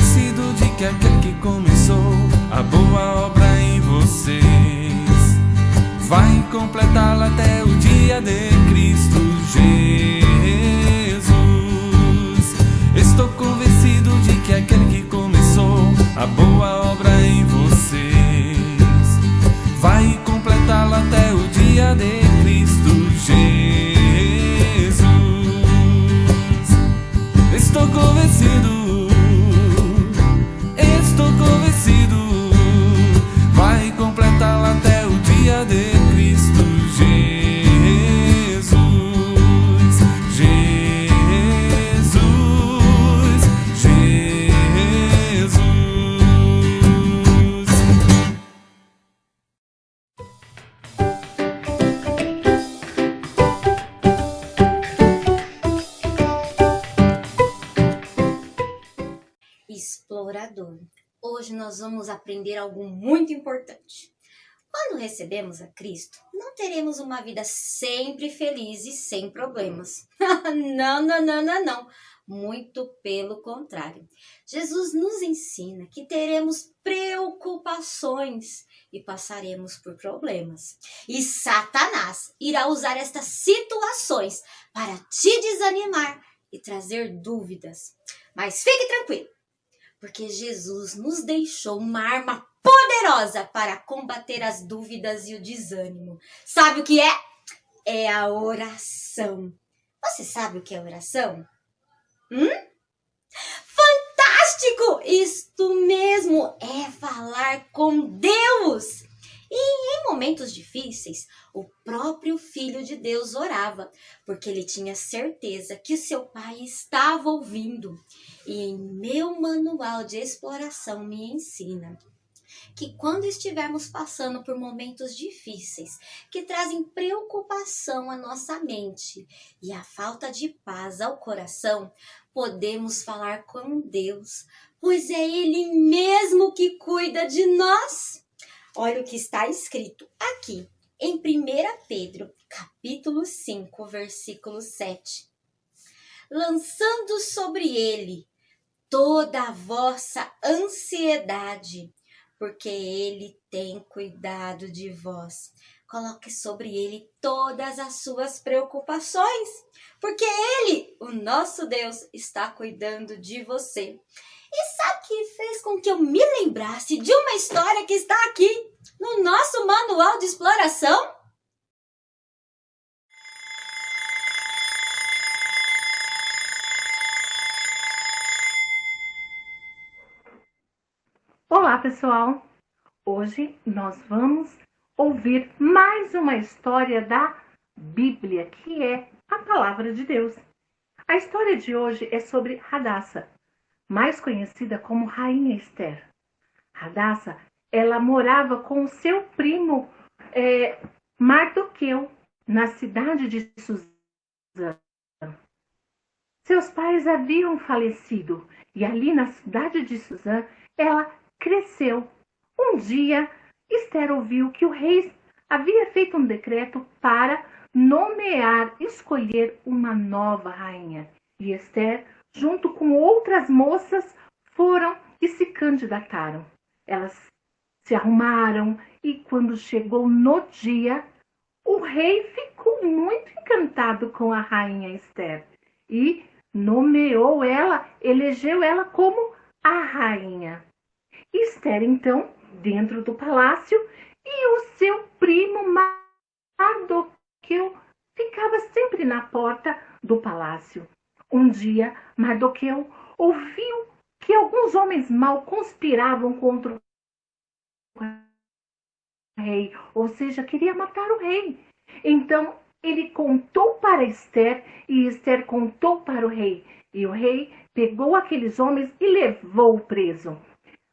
convencido de que aquele que começou a boa obra em vocês vai completá-la até o dia de Cristo Jesus. Estou convencido de que aquele que começou a boa obra em vocês vai completá-la até o dia de Cristo Jesus. Estou convencido, vai completá-la até o dia de Cristo Jesus. Explorador. Hoje nós vamos aprender algo muito importante. Quando recebemos a Cristo, não teremos uma vida sempre feliz e sem problemas. Não. Muito pelo contrário. Jesus nos ensina que teremos preocupações e passaremos por problemas. E Satanás irá usar estas situações para te desanimar e trazer dúvidas. Mas fique tranquilo, porque Jesus nos deixou uma arma poderosa para combater as dúvidas e o desânimo. Sabe o que é? É a oração. Você sabe o que é oração? Fantástico! Isto mesmo, é falar com Deus. E em momentos difíceis, o próprio Filho de Deus orava, porque ele tinha certeza que seu Pai estava ouvindo. E em meu manual de exploração me ensina que quando estivermos passando por momentos difíceis, que trazem preocupação à nossa mente e a falta de paz ao coração, podemos falar com Deus, pois é Ele mesmo que cuida de nós. Olha o que está escrito aqui em 1 Pedro, capítulo 5, versículo 7. Lançando sobre Ele toda a vossa ansiedade, porque Ele tem cuidado de vós. Coloque sobre Ele todas as suas preocupações, porque Ele, o nosso Deus, está cuidando de você. E sabe o que fez com que eu me lembrasse de uma história que está aqui no nosso manual de exploração? Olá, pessoal! Hoje nós vamos ouvir mais uma história da Bíblia, que é a Palavra de Deus. A história de hoje é sobre Hadassa, mais conhecida como Rainha Esther. Hadassa, ela morava com o seu primo Mardoqueu, na cidade de Suzã. Seus pais haviam falecido e ali na cidade de Suzã ela cresceu. Um dia, Esther ouviu que o rei havia feito um decreto para escolher uma nova rainha. E Esther, junto com outras moças, foram e se candidataram. Elas se arrumaram e quando chegou no dia, o rei ficou muito encantado com a rainha Esther e nomeou ela, elegeu ela como a rainha. Esther, então, dentro do palácio, e o seu primo Mardoqueu ficava sempre na porta do palácio. Um dia, Mardoqueu ouviu que alguns homens mau conspiravam contra o rei, ou seja, queria matar o rei. Então, ele contou para Esther e Esther contou para o rei. E o rei pegou aqueles homens e levou preso.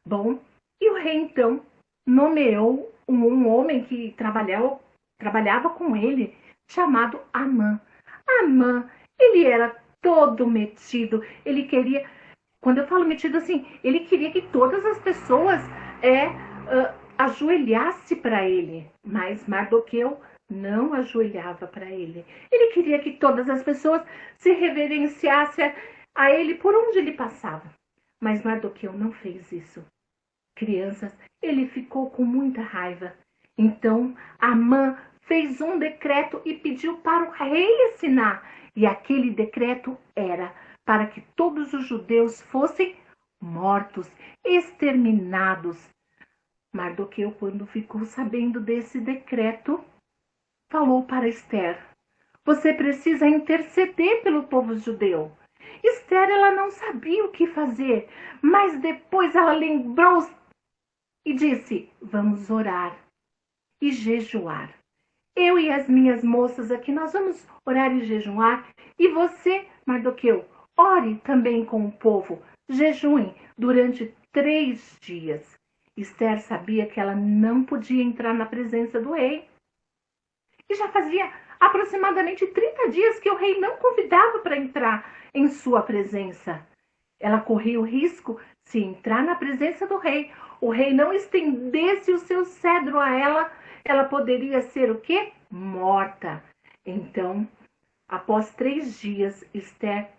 Bom, e o rei então nomeou um homem que trabalhava com ele, chamado Amã. Amã, ele era todo metido, ele queria, quando eu falo metido assim, ele queria que todas as pessoas ajoelhassem para ele, mas Mardoqueu não ajoelhava para ele. Ele queria que todas as pessoas se reverenciassem a ele por onde ele passava. Mas Mardoqueu não fez isso. Crianças, ele ficou com muita raiva. Então, Amã fez um decreto e pediu para o rei assinar. E aquele decreto era para que todos os judeus fossem mortos, exterminados. Mardoqueu, quando ficou sabendo desse decreto, falou para Ester: você precisa interceder pelo povo judeu. Ester, ela não sabia o que fazer, mas depois ela lembrou e disse: vamos orar e jejuar. Eu e as minhas moças aqui, nós vamos orar e jejuar. E você, Mardoqueu, ore também com o povo. Jejuem durante 3 dias. Ester sabia que ela não podia entrar na presença do rei. E já fazia aproximadamente 30 dias que o rei não convidava para entrar em sua presença. Ela corria o risco, se entrar na presença do rei, o rei não estendesse o seu cedro a ela, ela poderia ser o quê? Morta. Então, após 3 dias, Ester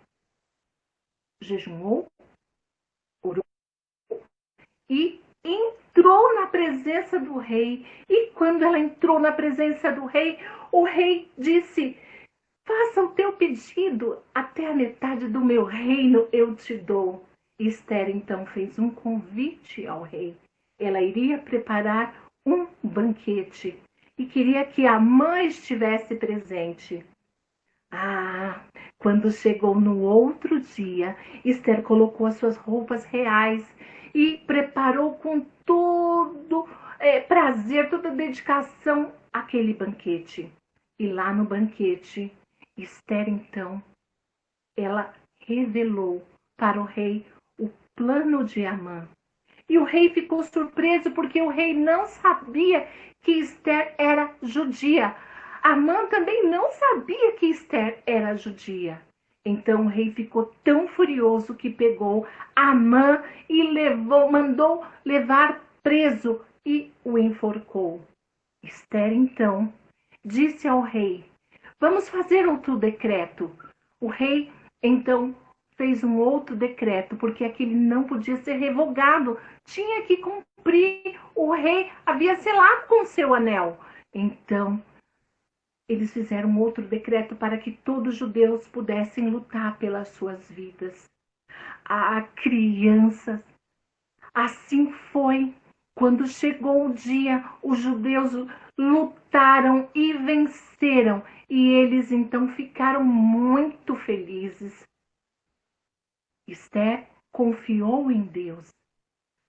jejuou, orou e entrou na presença do rei. E quando ela entrou na presença do rei, o rei disse: faça o teu pedido, até a metade do meu reino eu te dou. Ester então fez um convite ao rei. Ela iria preparar um banquete e queria que a mãe estivesse presente. Quando chegou no outro dia, Ester colocou as suas roupas reais e preparou com todo prazer, toda dedicação aquele banquete. E lá no banquete, Ester então, ela revelou para o rei o plano de Amã. E o rei ficou surpreso porque o rei não sabia que Ester era judia. Amã também não sabia que Ester era judia. Então o rei ficou tão furioso que pegou Amã e mandou levar preso e o enforcou. Ester então disse ao rei: vamos fazer outro decreto. O rei então fez um outro decreto, porque aquele não podia ser revogado, tinha que cumprir. O rei havia selado com seu anel. Então, eles fizeram um outro decreto para que todos os judeus pudessem lutar pelas suas vidas. Crianças, assim foi. Quando chegou o dia, os judeus lutaram e venceram, e eles então ficaram muito felizes. Ester confiou em Deus.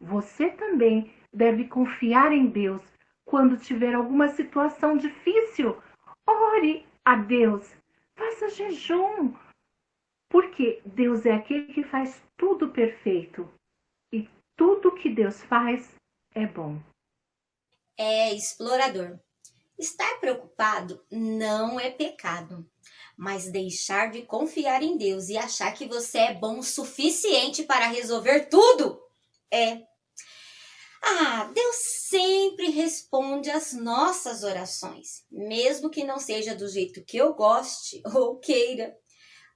Você também deve confiar em Deus quando tiver alguma situação difícil. Ore a Deus, faça jejum, porque Deus é aquele que faz tudo perfeito e tudo que Deus faz é bom. Explorador, estar preocupado não é pecado, mas deixar de confiar em Deus e achar que você é bom o suficiente para resolver tudo é. Deus sempre responde às nossas orações, mesmo que não seja do jeito que eu goste ou queira.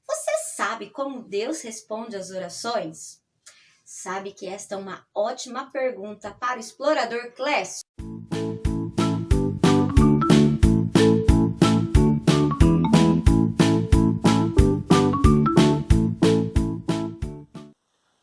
Você sabe como Deus responde às orações? Sabe que esta é uma ótima pergunta para o explorador Clécio.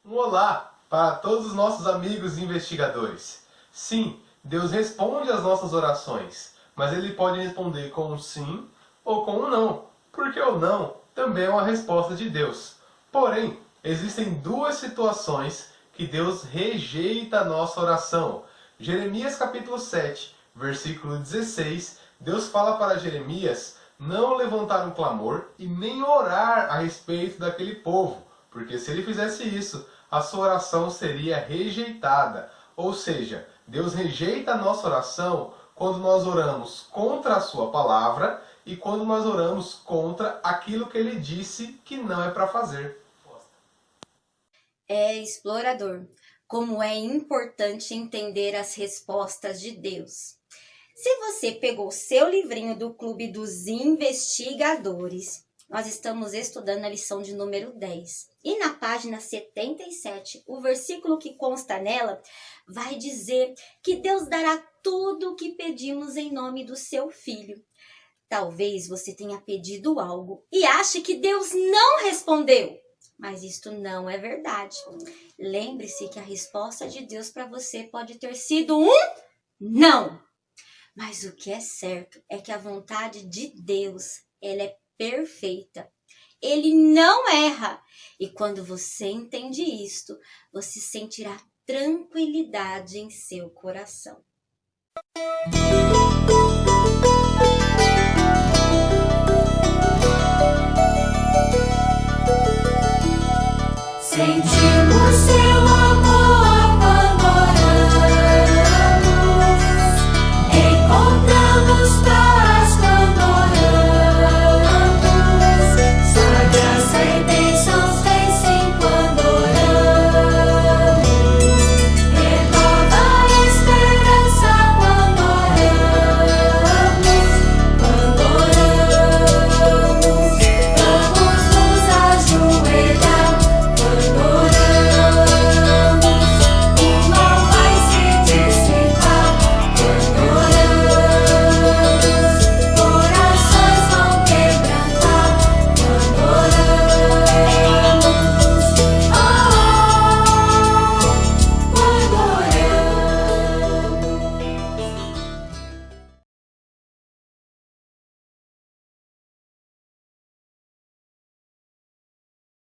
Olá para todos os nossos amigos investigadores. Sim, Deus responde às nossas orações, mas Ele pode responder com um sim ou com um não, porque o não também é uma resposta de Deus. Porém, existem 2 situações que Deus rejeita a nossa oração. Jeremias capítulo 7, versículo 16, Deus fala para Jeremias não levantar um clamor e nem orar a respeito daquele povo, porque se ele fizesse isso, a sua oração seria rejeitada. Ou seja, Deus rejeita a nossa oração quando nós oramos contra a sua palavra e quando nós oramos contra aquilo que ele disse que não é para fazer. Explorador, como é importante entender as respostas de Deus. Se você pegou seu livrinho do Clube dos Investigadores Nós estamos estudando a lição de número 10. E na página 77, o versículo que consta nela vai dizer que Deus dará tudo o que pedimos em nome do seu Filho. Talvez você tenha pedido algo e ache que Deus não respondeu, mas isto não é verdade. Lembre-se que a resposta de Deus para você pode ter sido um não. Mas o que é certo é que a vontade de Deus, ela é perfeita. Ele não erra. E quando você entende isto, você sentirá tranquilidade em seu coração. Sentimos